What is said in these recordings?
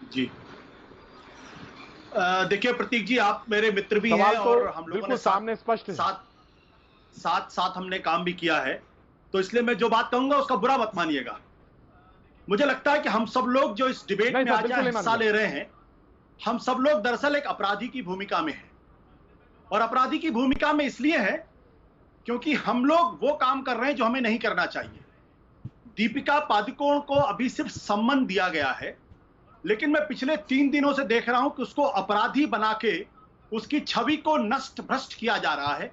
जी। देखिए प्रतीक जी, आप मेरे मित्र भी हैं सवाल तो और हम लोगों बिल्कुल ने सामने स्पष्ट है। साथ साथ साथ हमने काम भी किया है। तो इसलिए मैं जो बात कहूंगा उसका बुरा मत मानिएगा। मुझे लगता है कि हम सब लोग जो इस डिबेट नहीं में सर, आज बिल्कुल नहीं हिस्सा मानूंगा। ले रहे हैं, हम सब लोग दरअसल एक अपराधी की भूमिका में हैं। और अपराधी की भूमिका में इसलिए है क्योंकि हम लोग वो काम कर रहे हैं जो हमें नहीं करना चाहिए। दीपिका पादुकोण को अभी सिर्फ सम्मान दिया गया है, लेकिन मैं पिछले 3 दिनों से देख रहा हूं कि उसको अपराधी बना के उसकी छवि को नष्ट भ्रष्ट किया जा रहा है।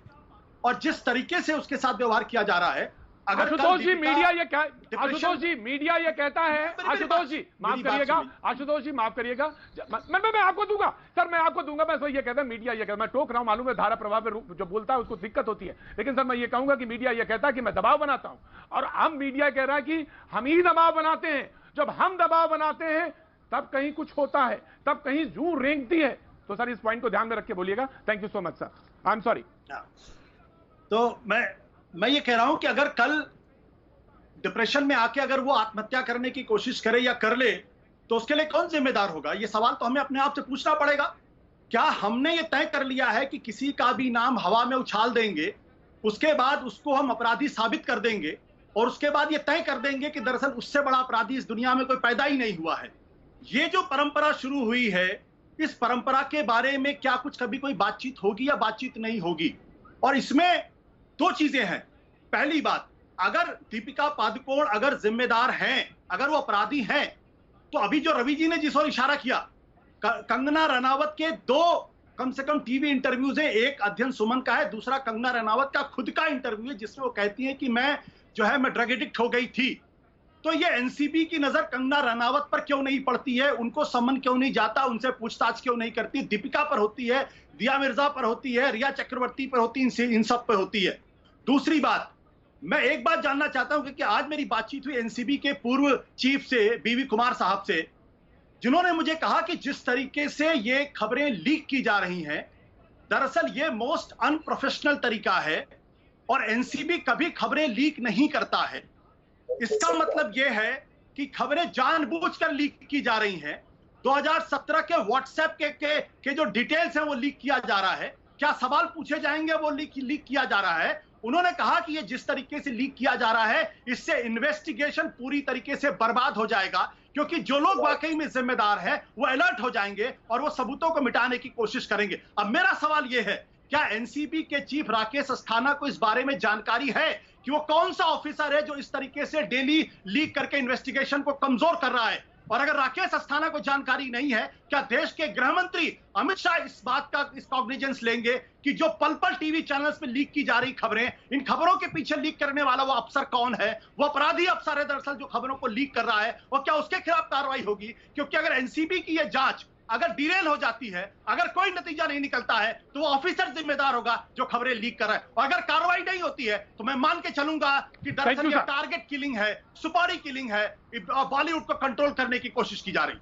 और जिस तरीके से उसके साथ व्यवहार किया जा रहा है, अगर कल आशुतोष जी, दीपिका आशुतोष जी, मीडिया ये कहता है, आशुतोष जी माफ करिएगा, आशुतोष जी माफ करिएगा, मैं आपको दूंगा सर, मैं आपको दूंगा। मैं ये कहता है, मीडिया ये कहता है, मैं टोक रहा हूं, मालूम है, धारा प्रभाव में जो बोलता है उसको दिक्कत होती है, लेकिन सर मैं ये कहूंगा कि मीडिया ये कहता है कि मैं दबाव बनाता हूं, और हम मीडिया कह रहा है कि हम ही दबाव बनाते हैं। जब हम दबाव बनाते हैं तब कहीं कुछ होता है, तब कहीं जू रेंगती है। तो सर इस पॉइंट को ध्यान में रख के बोलिएगा। Thank you so much sir, I am sorry. तो मैं ये कह रहा हूं कि अगर कल डिप्रेशन में आके अगर वो आत्महत्या करने की कोशिश करे या कर ले, तो उसके लिए कौन जिम्मेदार होगा? ये सवाल तो हमें अपने आप से पूछना पड़ेगा। क्या हमने ये तय कर लिया है कि किसी का भी नाम हवा में उछाल देंगे, उसके बाद उसको हम अपराधी साबित कर देंगे, और उसके बाद ये तय कर देंगे कि दरअसल उससे बड़ा अपराधी इस दुनिया में कोई पैदा ही नहीं हुआ है? ये जो परंपरा शुरू हुई है, इस परंपरा के बारे में क्या कुछ कभी कोई बातचीत होगी या बातचीत नहीं होगी? और इसमें दो चीजें हैं। पहली बात, अगर दीपिका पादुकोण अगर जिम्मेदार हैं, अगर वो अपराधी हैं, तो अभी जो रवि जी ने जिस ओर इशारा किया, कंगना रनावत के दो कम से कम टीवी इंटरव्यूज हैं। एक अध्ययन सुमन का है, दूसरा कंगना रनावत का खुद का इंटरव्यू है, जिसमें वो कहती है कि मैं ड्रग एडिक्ट हो गई थी। तो ये एनसीबी की नजर कंगना रनावत पर क्यों नहीं पड़ती है? उनको सम्मन क्यों नहीं जाता? उनसे पूछताछ क्यों नहीं करती? दीपिका पर होती है, दिया मिर्जा पर होती है, रिया चक्रवर्ती पर होती है, इन सब पर होती है। दूसरी बात, मैं एक बात जानना चाहता हूं कि आज मेरी बातचीत हुई एनसीबी के पूर्व चीफ से, बीवी कुमार साहब से, जिन्होंने मुझे कहा कि जिस तरीके से ये खबरें लीक की जा रही हैं, दरअसल ये मोस्ट अनप्रोफेशनल तरीका है और एनसीबी कभी खबरें लीक नहीं करता है। इसका मतलब यह है कि खबरें जानबूझकर लीक की जा रही हैं। 2017 के व्हाट्सएप के जो डिटेल्स हैं वो लीक किया जा रहा है। क्या सवाल पूछे जाएंगे वो लीक किया जा रहा है? उन्होंने कहा कि ये जिस तरीके से लीक किया जा रहा है, इससे इन्वेस्टिगेशन पूरी तरीके से बर्बाद हो जाएगा, क्योंकि जो लोग वाकई में जिम्मेदार हैं वो अलर्ट हो जाएंगे और वो सबूतों को मिटाने की कोशिश करेंगे। अब मेरा सवाल यह है, क्या एनसीबी के चीफ राकेश अस्थाना को इस बारे में जानकारी है कि वो कौन सा ऑफिसर है जो इस तरीके से डेली लीक करके इन्वेस्टिगेशन को कमजोर कर रहा है? और अगर राकेश अस्थाना को जानकारी नहीं है, क्या देश के गृह मंत्री अमित शाह इस बात का कॉग्निजेंस लेंगे कि जो पल पल टीवी चैनल्स पे लीक की जा रही खबरें, इन खबरों के पीछे लीक करने वाला वो अफसर कौन है? वो अपराधी अफसर है दरअसल जो खबरों को लीक कर रहा है, और क्या उसके खिलाफ कार्रवाई होगी? क्योंकि अगर एनसीबी की यह जांच अगर डिरेल हो जाती है, अगर कोई नतीजा नहीं निकलता है, तो वो ऑफिसर जिम्मेदार होगा जो खबरें लीक कर रहा है। और अगर कार्रवाई नहीं होती है तो मैं मान के चलूंगा कि दरअसल ये टारगेट किलिंग है, सुपारी किलिंग है, बॉलीवुड को कंट्रोल करने की कोशिश की जा रही है।